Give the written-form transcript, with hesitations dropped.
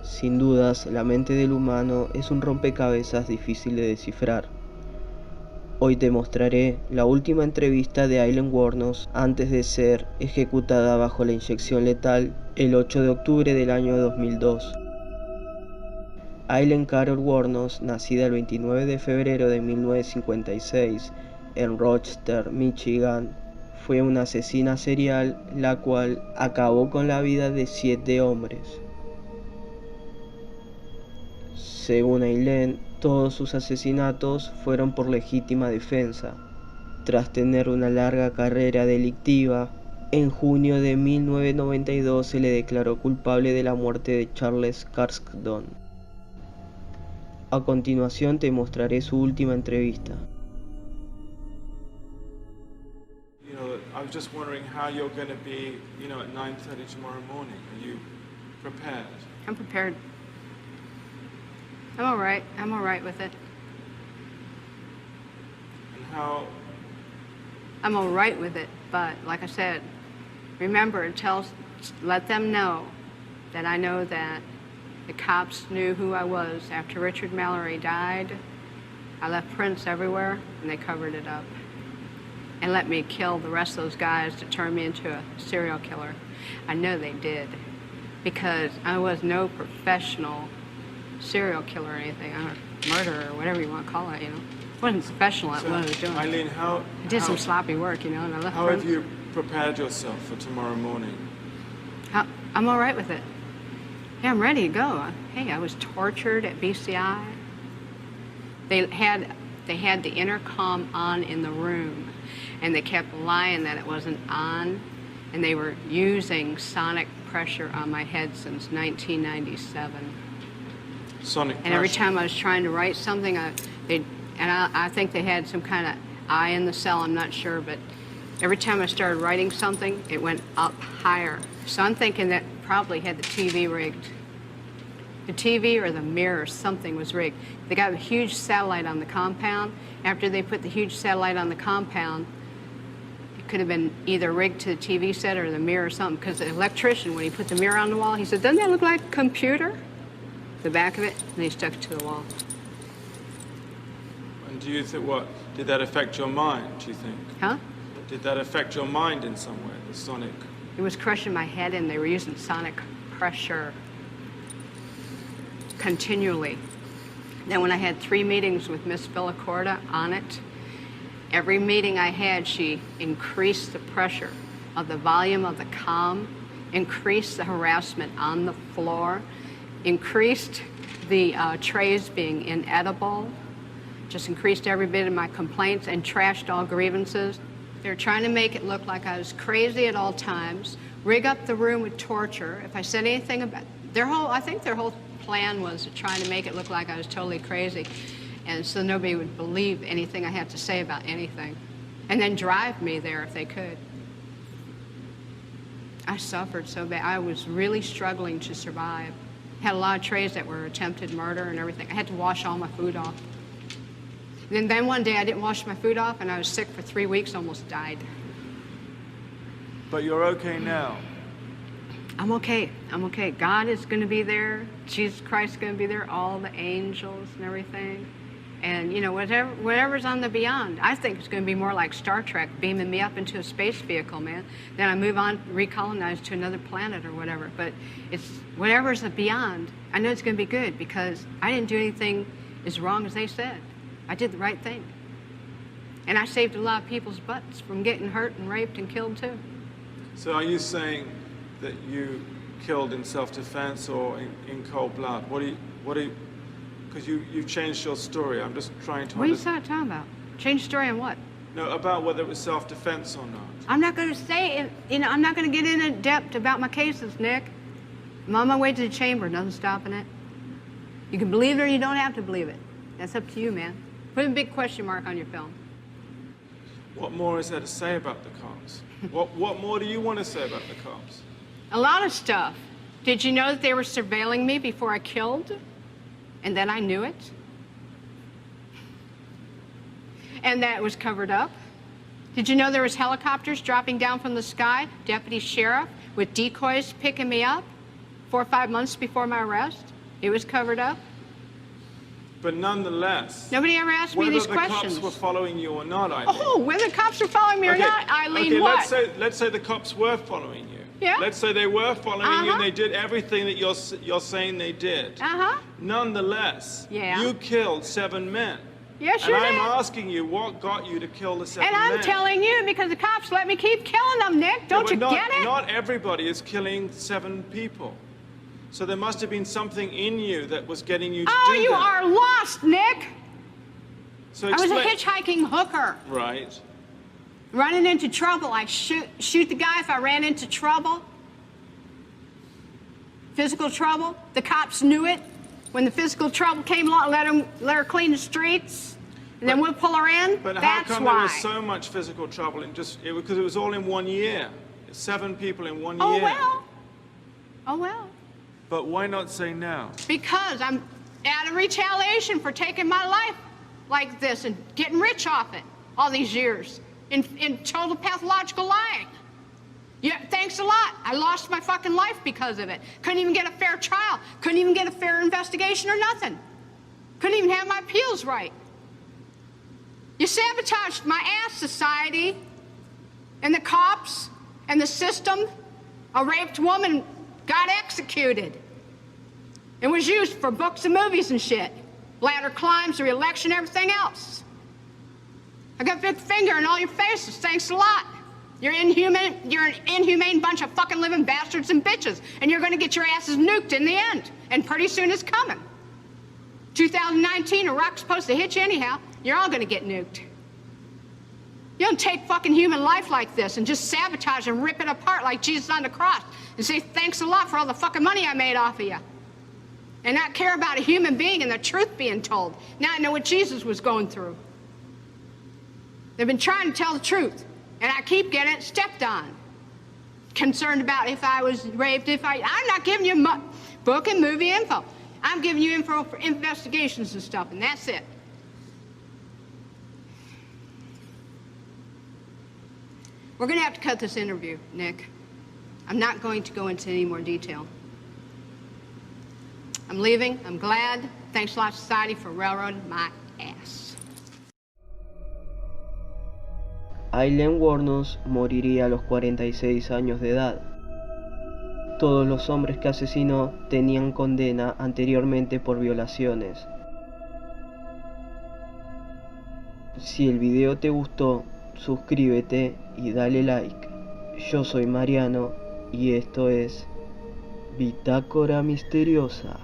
Sin dudas, la mente del humano es un rompecabezas difícil de descifrar. Hoy te mostraré la última entrevista de Aileen Wuornos antes de ser ejecutada bajo la inyección letal el 8 de octubre del año 2002. Aileen Carol Wuornos, nacida el 29 de febrero de 1956 en Rochester, Michigan, fue una asesina serial la cual acabó con la vida de 7 hombres. Según Aileen, todos sus asesinatos fueron por legítima defensa. Tras tener una larga carrera delictiva, en junio de 1992 se le declaró culpable de la muerte de Charles Carston. A continuación te mostraré su última entrevista. I was just wondering how you're going to be, at 9:30 tomorrow morning. Are you prepared? I'm prepared. I'm all right. I'm all right with it. And how? I'm all right with it, but like I said, remember, let them know that I know that the cops knew who I was. After Richard Mallory died, I left prints everywhere, and they covered it up. And let me kill the rest of those guys to turn me into a serial killer. I know they did, because I was no professional serial killer or anything, or murderer, or whatever you want to call it, I wasn't professional at what I was doing. Aileen, I did some sloppy work, and I left How prints. have you prepared yourself for tomorrow morning? I'm all right with it. Yeah, I'm ready to go. Hey, I was tortured at BCI. They had the intercom on in the room, and they kept lying that it wasn't on, and they were using sonic pressure on my head since 1997. Sonic pressure? And every time I was trying to write something, I think they had some kind of eye in the cell, I'm not sure, but every time I started writing something, it went up higher. So I'm thinking that probably had the TV rigged. The TV or the mirror, something was rigged. They got a huge satellite on the compound. After they put the huge satellite on the compound, it could have been either rigged to the TV set or the mirror or something, because the electrician, when he put the mirror on the wall, he said, doesn't that look like a computer? The back of it, and they stuck it to the wall. And do you think, did that affect your mind, do you think? Huh? Did that affect your mind in some way, the sonic? It was crushing my head, and they were using sonic pressure continually. Then when I had 3 meetings with Miss Villacorta on it, every meeting I had, she increased the pressure of the volume of the comm, increased the harassment on the floor, increased the trays being inedible, just increased every bit of my complaints and trashed all grievances. They were trying to make it look like I was crazy at all times, rig up the room with torture. If I said anything about I think their whole plan was trying to make it look like I was totally crazy, and so nobody would believe anything I had to say about anything, and then drive me there if they could. I suffered so bad. I was really struggling to survive. Had a lot of trays that were attempted murder and everything. I had to wash all my food off. And then one day I didn't wash my food off, and I was sick for 3 weeks, almost died. But you're okay now. I'm okay. I'm okay. God is going to be there. Jesus Christ is going to be there. All the angels and everything. And, whatever's on the beyond. I think it's going to be more like Star Trek, beaming me up into a space vehicle, man. Then I move on, recolonize to another planet or whatever. But it's whatever's the beyond. I know it's going to be good, because I didn't do anything as wrong as they said. I did the right thing. And I saved a lot of people's butts from getting hurt and raped and killed, too. So are you saying that you killed in self-defense or in cold blood? Because you've changed your story. I'm just trying to What are you talking about? Change story on what? No, about whether it was self-defense or not. I'm not going to say it. I'm not going to get in depth about my cases, Nick. I'm on my way to the chamber. Nothing stopping it. You can believe it or you don't have to believe it. That's up to you, man. Put a big question mark on your film. What more is there to say about the cops? What more do you want to say about the cops? A lot of stuff. Did you know that they were surveilling me before I killed? And then I knew it? And that it was covered up? Did you know there was helicopters dropping down from the sky, deputy sheriff, with decoys picking me up 4 or 5 months before my arrest? It was covered up. But nonetheless, Nobody ever asked me whether these the questions. cops were following you or not, Eileen. Oh, whether the cops are following me or not, Eileen, okay, what? let's say the cops were following you. Yeah. Let's say they were following you and they did everything that you're saying they did. Uh-huh. Nonetheless, Yeah. you killed 7 men. Yeah, sure And I'm did. asking you, what got you to kill the 7 And men? I'm telling you because the cops let me keep killing them, Nick. Don't you get it? Not everybody is killing 7 people. So there must have been something in you that was getting you to do that. Oh, you are lost, Nick. So I was a explain- hitchhiking hooker. Right. Running into trouble. I shoot the guy if I ran into trouble. Physical trouble. The cops knew it. When the physical trouble came along, let her clean the streets. And then we'll pull her in. But how That's come why. there was so much physical trouble in because it was all in 1 year? 7 people in 1 Oh, year. well. Oh, well. But why not say now? Because I'm out of retaliation for taking my life like this and getting rich off it all these years in total pathological lying. Yeah, thanks a lot. I lost my fucking life because of it. Couldn't even get a fair trial. Couldn't even get a fair investigation or nothing. Couldn't even have my appeals right. You sabotaged my ass, society, and the cops, and the system. A raped woman got executed and was used for books and movies and shit. Ladder climbs, the re-election, everything else. I got a big finger in all your faces. Thanks a lot. You're an inhumane bunch of fucking living bastards and bitches, and you're gonna get your asses nuked in the end. And pretty soon it's coming. 2019, a rock's supposed to hit you anyhow. You're all gonna get nuked. You don't take fucking human life like this and just sabotage and rip it apart like Jesus on the cross and say thanks a lot for all the fucking money I made off of you. And not care about a human being and the truth being told. Now I know what Jesus was going through. They've been trying to tell the truth, and I keep getting it stepped on. Concerned about if I was raped, I'm not giving you book and movie info. I'm giving you info for investigations and stuff, and that's it. We're gonna have to cut this interview, Nick. I'm not going to go into any more detail. I'm leaving. I'm glad. Thanks a lot, society, for railroading my ass. Aileen Wuornos moriría a los 46 años de edad. Todos los hombres que asesinó tenían condena anteriormente por violaciones. Si el video te gustó, suscríbete y dale like. Yo soy Mariano y esto es Bitácora Misteriosa.